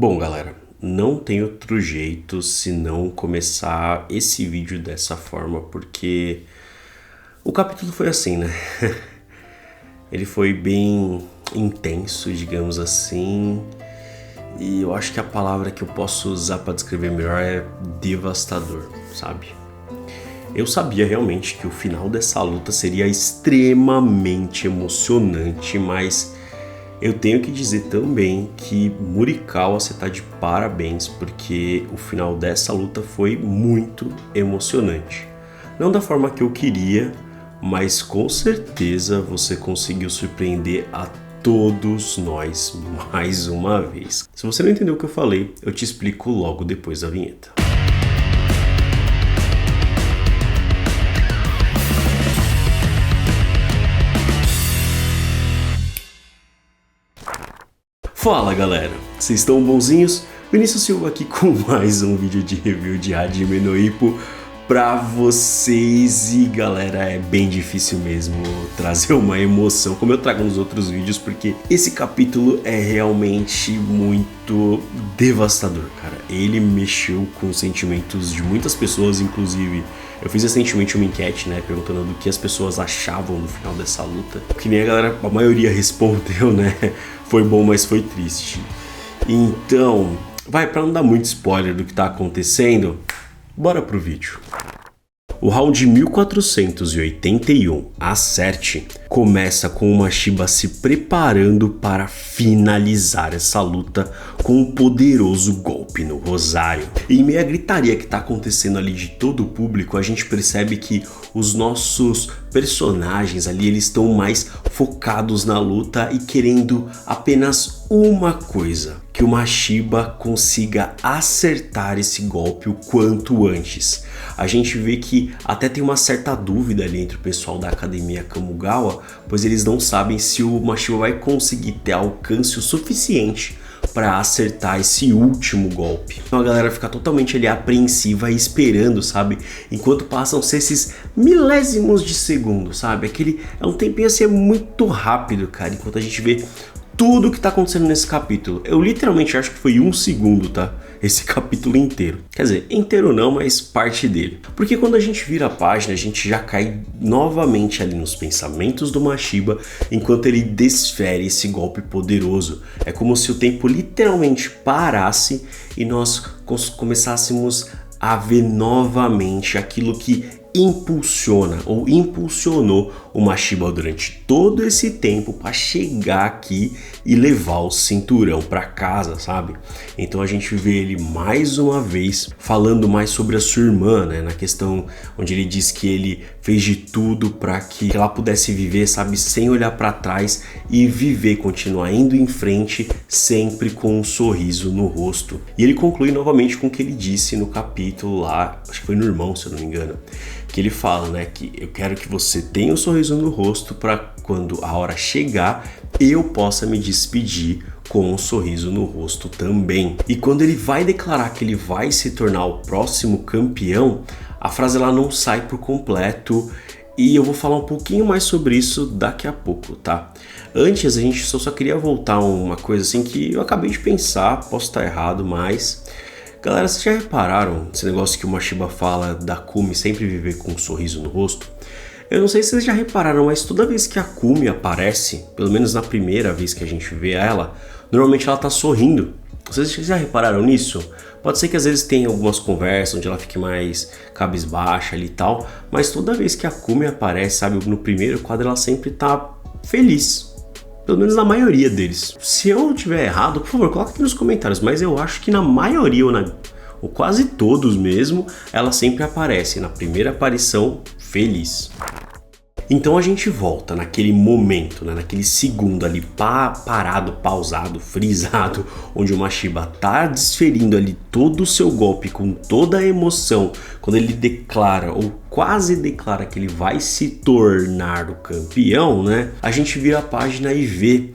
Bom, galera, não tem outro jeito senão começar esse vídeo dessa forma, porque o capítulo foi assim, né? Ele foi bem intenso, digamos assim, e eu acho que a palavra que eu posso usar para descrever melhor é devastador, sabe? Eu sabia realmente que o final dessa luta seria extremamente emocionante, mas eu tenho que dizer também que Morikawa, você tá de parabéns, porque o final dessa luta foi muito emocionante. Não da forma que eu queria, mas com certeza você conseguiu surpreender a todos nós mais uma vez. Se você não entendeu o que eu falei, eu te explico logo depois da vinheta. Fala galera, vocês estão bonzinhos? Vinícius Silva aqui com mais um vídeo de review de Hajime no Ippo pra vocês. E galera, é bem difícil mesmo trazer uma emoção como eu trago nos outros vídeos, porque esse capítulo é realmente muito devastador, cara. Ele mexeu com os sentimentos de muitas pessoas, inclusive eu fiz recentemente uma enquete, né, perguntando do que as pessoas achavam no final dessa luta. Que nem a maioria respondeu, né, foi bom, mas foi triste. Então, pra não dar muito spoiler do que tá acontecendo, bora pro vídeo. O round 1481, acerte, começa com o Mashiba se preparando para finalizar essa luta com um poderoso golpe no rosário. E em meio à gritaria que está acontecendo ali de todo o público, a gente percebe que os nossos personagens ali, eles estão mais focados na luta e querendo apenas uma coisa: que o Mashiba consiga acertar esse golpe o quanto antes. A gente vê que até tem uma certa dúvida ali entre o pessoal da Academia Kamogawa, pois eles não sabem se o Mashiba vai conseguir ter alcance o suficiente para acertar esse último golpe. Então a galera fica totalmente ali apreensiva e esperando, sabe? Enquanto passam-se esses milésimos de segundo, sabe? É um tempinho assim muito rápido, cara, enquanto a gente vê tudo que tá acontecendo nesse capítulo. Eu literalmente acho que foi 1 segundo, tá? Esse capítulo inteiro. Quer dizer, inteiro não, mas parte dele. Porque quando a gente vira a página, a gente já cai novamente ali nos pensamentos do Mashiba enquanto ele desfere esse golpe poderoso. É como se o tempo literalmente parasse e nós começássemos a ver novamente aquilo que impulsiona ou impulsionou o Mashiba durante todo esse tempo para chegar aqui e levar o cinturão para casa, sabe? Então a gente vê ele mais uma vez falando mais sobre a sua irmã, né? Na questão onde ele diz que ele fez de tudo para que ela pudesse viver, sabe, sem olhar para trás e viver, continuar indo em frente sempre com um sorriso no rosto. E ele conclui novamente com o que ele disse no capítulo lá, acho que foi no Irmão, se eu não me engano, que ele fala, né, que eu quero que você tenha um sorriso no rosto para quando a hora chegar eu possa me despedir com um sorriso no rosto também. E quando ele vai declarar que ele vai se tornar o próximo campeão, a frase ela não sai por completo e eu vou falar um pouquinho mais sobre isso daqui a pouco, tá? Antes a gente só queria voltar a uma coisa assim que eu acabei de pensar, posso estar errado, mas galera, vocês já repararam esse negócio que o Mashiba fala da Kumi sempre viver com um sorriso no rosto? Eu não sei se vocês já repararam, mas toda vez que a Kumi aparece, pelo menos na primeira vez que a gente vê ela, normalmente ela tá sorrindo. Vocês já repararam nisso? Pode ser que às vezes tenha algumas conversas onde ela fique mais cabisbaixa ali e tal, mas toda vez que a Kumi aparece, sabe, no primeiro quadro ela sempre tá feliz. Pelo menos na maioria deles. Se eu tiver errado, por favor, coloca aqui nos comentários, mas eu acho que na maioria, ou quase todos mesmo, ela sempre aparece na primeira aparição feliz. Então a gente volta naquele momento, né, naquele segundo ali parado, pausado, frisado, onde o Mashiba tá desferindo ali todo o seu golpe com toda a emoção, quando ele declara ou quase declara que ele vai se tornar o campeão, né? A gente vira a página e vê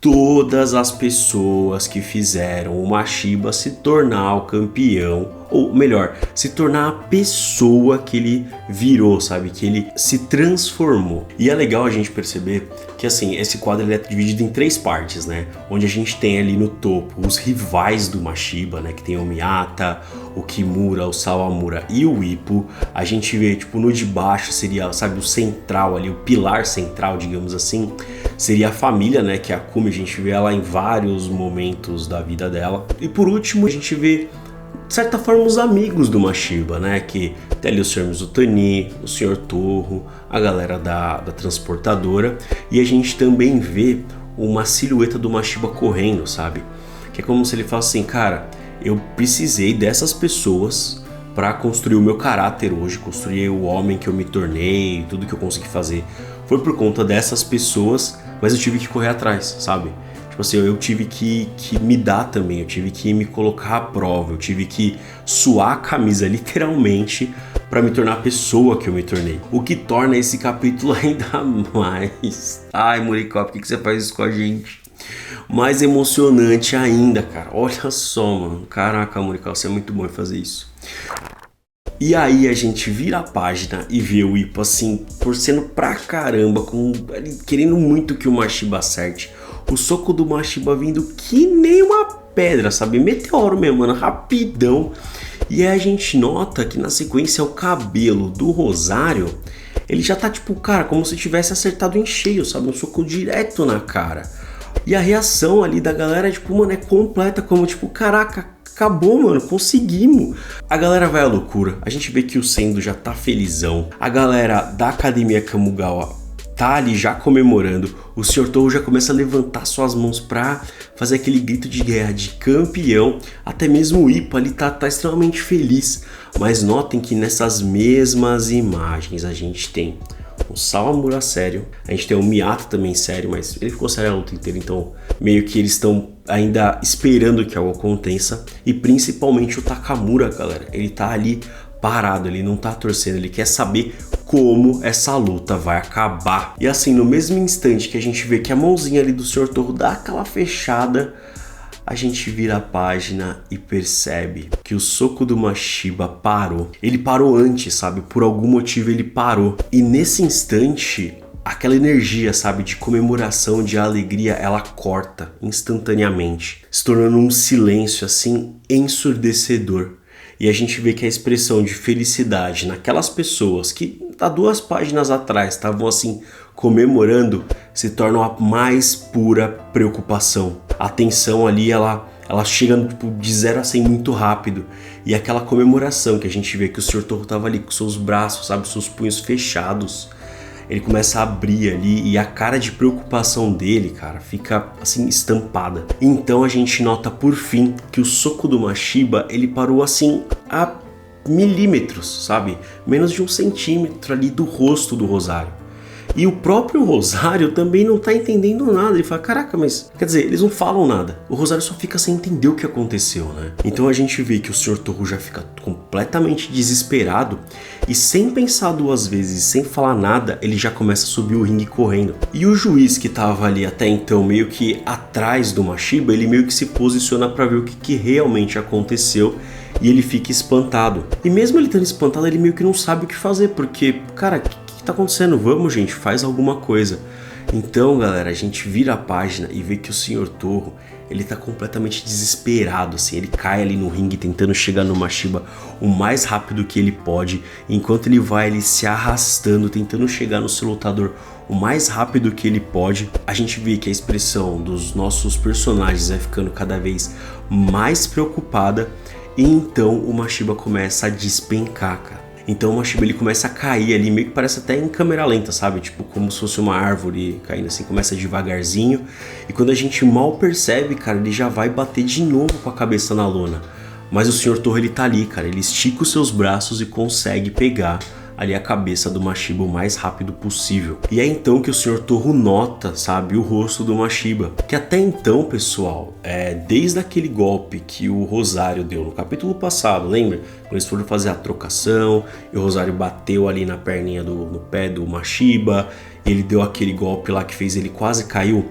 todas as pessoas que fizeram o Mashiba se tornar o campeão ou melhor, se tornar a pessoa que ele virou, sabe? Que ele se transformou. E é legal a gente perceber que, assim, esse quadro ele é dividido em 3 partes, né? Onde a gente tem ali no topo os rivais do Mashiba, né? Que tem o Miyata, o Kimura, o Sawamura e o Ippo. A gente vê, tipo, no de baixo seria, sabe, o central ali, o pilar central, digamos assim, seria a família, né? Que é a Kumi, a gente vê ela em vários momentos da vida dela. E por último, a gente vê, de certa forma, os amigos do Mashiba, né? Que tem ali o Sr. Mizutani, o Sr. Torro, a galera da transportadora. E a gente também vê uma silhueta do Mashiba correndo, sabe? Que é como se ele falasse assim, cara, eu precisei dessas pessoas para construir o meu caráter hoje, construir o homem que eu me tornei, tudo que eu consegui fazer. Foi por conta dessas pessoas, mas eu tive que correr atrás, sabe? Tipo assim, eu tive que me dar também, eu tive que me colocar à prova, eu tive que suar a camisa literalmente para me tornar a pessoa que eu me tornei. O que torna esse capítulo ainda mais... Ai, Moricó, por que você faz isso com a gente? Mais emocionante ainda, cara. Olha só, mano. Caraca, Moricó, você é muito bom em fazer isso. E aí a gente vira a página e vê o Ippo assim, torcendo pra caramba, querendo muito que o Mashiba acerte. O soco do Mashiba vindo que nem uma pedra, sabe? Meteoro mesmo, mano, rapidão. E aí a gente nota que na sequência o cabelo do Rosário, ele já tá tipo, cara, como se tivesse acertado em cheio, sabe? Um soco direto na cara. E a reação ali da galera, tipo, mano, é completa, como tipo, caraca, acabou, mano, conseguimos. A galera vai à loucura, a gente vê que o Sendo já tá felizão. A galera da Academia Kamugawa tá ali já comemorando. O Sr. Torro já começa a levantar suas mãos pra fazer aquele grito de guerra de campeão. Até mesmo o Ippo ali tá extremamente feliz. Mas notem que nessas mesmas imagens a gente tem o Sawamura sério, a gente tem o Miyata também sério, mas ele ficou sério a luta inteira, então meio que eles estão ainda esperando que algo aconteça. E principalmente o Takamura, galera, ele tá ali parado, ele não tá torcendo, ele quer saber como essa luta vai acabar. E assim, no mesmo instante que a gente vê que a mãozinha ali do Sr. Torro dá aquela fechada, a gente vira a página e percebe que o soco do Mashiba parou. Ele parou antes, sabe? Por algum motivo ele parou. E nesse instante, aquela energia, sabe? De comemoração, de alegria, ela corta instantaneamente, se tornando um silêncio assim ensurdecedor. E a gente vê que a expressão de felicidade naquelas pessoas que há 2 páginas atrás estavam assim comemorando se torna a mais pura preocupação. A tensão ali, ela chega tipo, de 0 a 100 muito rápido. E aquela comemoração que a gente vê que o Sr. Torro tava ali com seus braços, sabe, seus punhos fechados. Ele começa a abrir ali e a cara de preocupação dele, cara, fica assim estampada. Então a gente nota por fim que o soco do Mashiba, ele parou assim a milímetros, sabe? Menos de 1 centímetro ali do rosto do Rosário. E o próprio Rosário também não tá entendendo nada. Ele fala, caraca, mas... Quer dizer, eles não falam nada. O Rosário só fica sem entender o que aconteceu, né? Então a gente vê que o Sr. Torro já fica completamente desesperado e sem pensar 2 vezes, sem falar nada, ele já começa a subir o ringue correndo. E o juiz que tava ali até então meio que atrás do Mashiba, ele meio que se posiciona pra ver o que realmente aconteceu. E ele fica espantado. E mesmo ele estando espantado, ele meio que não sabe o que fazer, porque, cara... O que tá acontecendo? Vamos, gente, faz alguma coisa. Então, galera, a gente vira a página e vê que o Sr. Torro, ele tá completamente desesperado, assim, ele cai ali no ringue tentando chegar no Mashiba o mais rápido que ele pode. Enquanto ele vai ali se arrastando, tentando chegar no seu lutador o mais rápido que ele pode, a gente vê que a expressão dos nossos personagens vai ficando cada vez mais preocupada. E então o Mashiba começa a despencar, cara. Então o Mashiba ele começa a cair ali, meio que parece até em câmera lenta, sabe? Tipo, como se fosse uma árvore caindo assim, começa devagarzinho. E quando a gente mal percebe, cara, ele já vai bater de novo com a cabeça na lona. Mas o Sr. Torro ele tá ali, cara, ele estica os seus braços e consegue pegar ali a cabeça do Mashiba o mais rápido possível. E é então que o Sr. Torro nota, sabe, o rosto do Mashiba. Que até então, pessoal, desde aquele golpe que o Rosário deu no capítulo passado, lembra? Quando eles foram fazer a trocação e o Rosário bateu ali na perninha no pé do Mashiba, e ele deu aquele golpe lá que fez ele quase caiu.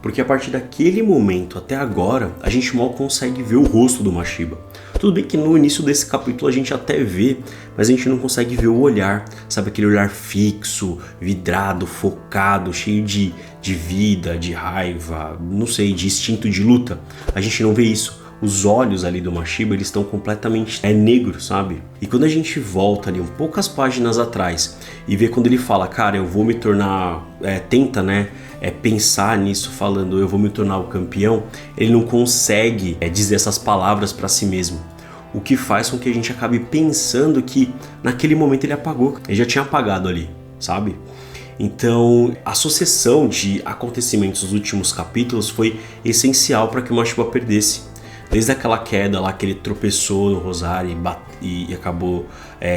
Porque a partir daquele momento até agora, a gente mal consegue ver o rosto do Mashiba. Tudo bem que no início desse capítulo a gente até vê, mas a gente não consegue ver o olhar, sabe? Aquele olhar fixo, vidrado, focado, cheio de vida, de raiva, não sei, de instinto de luta. A gente não vê isso. Os olhos ali do Mashiba, eles estão completamente negros, sabe? E quando a gente volta ali poucas páginas atrás e vê quando ele fala, cara, eu vou me tornar, tenta, né, pensar nisso, falando, eu vou me tornar o campeão, ele não consegue dizer essas palavras para si mesmo. O que faz com que a gente acabe pensando que naquele momento ele apagou, ele já tinha apagado ali, sabe? Então, a sucessão de acontecimentos dos últimos capítulos foi essencial para que o Mashiba perdesse. Desde aquela queda lá que ele tropeçou no Rosário e acabou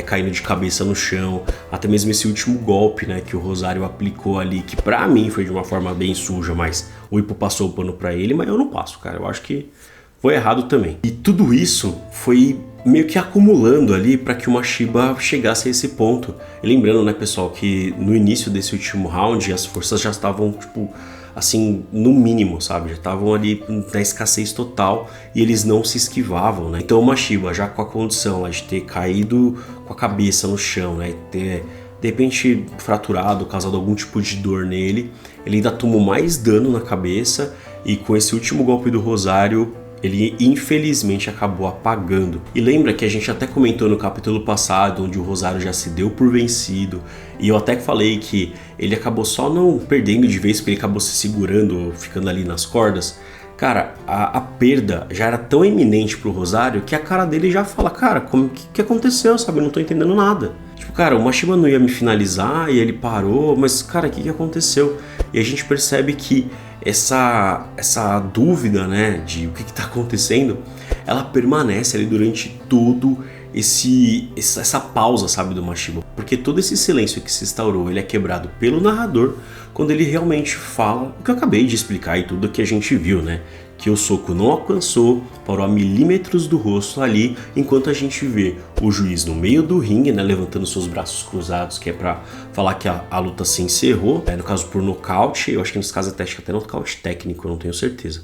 caindo de cabeça no chão, até mesmo esse último golpe, né, que o Rosário aplicou ali, que pra mim foi de uma forma bem suja, mas o Ippo passou o pano pra ele, mas eu não passo, cara, eu acho que foi errado também. E tudo isso foi meio que acumulando ali para que o Mashiba chegasse a esse ponto. E lembrando, né, pessoal, que no início desse último round as forças já estavam, tipo, assim, no mínimo, sabe? Já estavam ali na escassez total e eles não se esquivavam, né? Então o Mashiba, já com a condição lá, de ter caído com a cabeça no chão, né? Ter, de repente, fraturado, causado algum tipo de dor nele, ele ainda tomou mais dano na cabeça e com esse último golpe do Rosário, ele infelizmente acabou apagando. E lembra que a gente até comentou no capítulo passado, onde o Rosário já se deu por vencido, e eu até falei que ele acabou só não perdendo de vez, porque ele acabou se segurando, ficando ali nas cordas. Cara, a perda já era tão iminente pro Rosário que a cara dele já fala, cara, como que aconteceu, sabe? Eu não tô entendendo nada. Tipo, cara, o Mashiba não ia me finalizar e ele parou, mas cara, o que aconteceu? E a gente percebe que essa dúvida, né, de o que está acontecendo, ela permanece ali durante todo essa pausa, sabe, do Mashiba. Porque todo esse silêncio que se instaurou, ele é quebrado pelo narrador quando ele realmente fala o que eu acabei de explicar e tudo que a gente viu, né? Que o soco não alcançou, parou a milímetros do rosto ali, enquanto a gente vê o juiz no meio do ringue, né, levantando seus braços cruzados, que é pra falar que a luta se encerrou, no caso por nocaute, eu acho que nesse caso até nocaute técnico, eu não tenho certeza.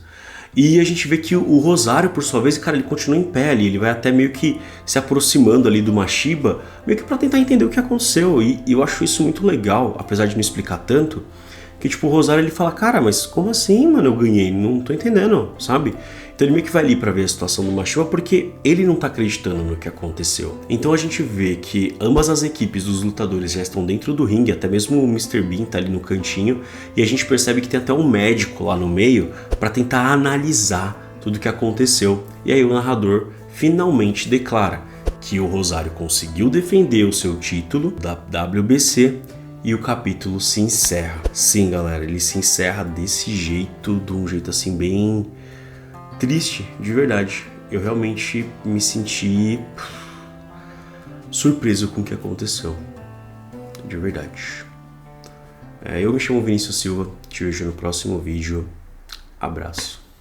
E a gente vê que o Rosário, por sua vez, cara, ele continua em pé ali, ele vai até meio que se aproximando ali do Mashiba, meio que pra tentar entender o que aconteceu, e eu acho isso muito legal, apesar de não explicar tanto, que tipo, o Rosário ele fala, cara, mas como assim, mano, eu ganhei? Não tô entendendo, sabe? Então ele meio que vai ali pra ver a situação do Mashiba porque ele não tá acreditando no que aconteceu. Então a gente vê que ambas as equipes dos lutadores já estão dentro do ringue, até mesmo o Mr. Bean tá ali no cantinho, e a gente percebe que tem até um médico lá no meio pra tentar analisar tudo o que aconteceu. E aí o narrador finalmente declara que o Rosário conseguiu defender o seu título da WBC, e o capítulo se encerra. Sim, galera, ele se encerra desse jeito, de um jeito assim bem triste, de verdade. Eu realmente me senti surpreso com o que aconteceu, de verdade. Eu me chamo Vinícius Silva, te vejo no próximo vídeo. Abraço.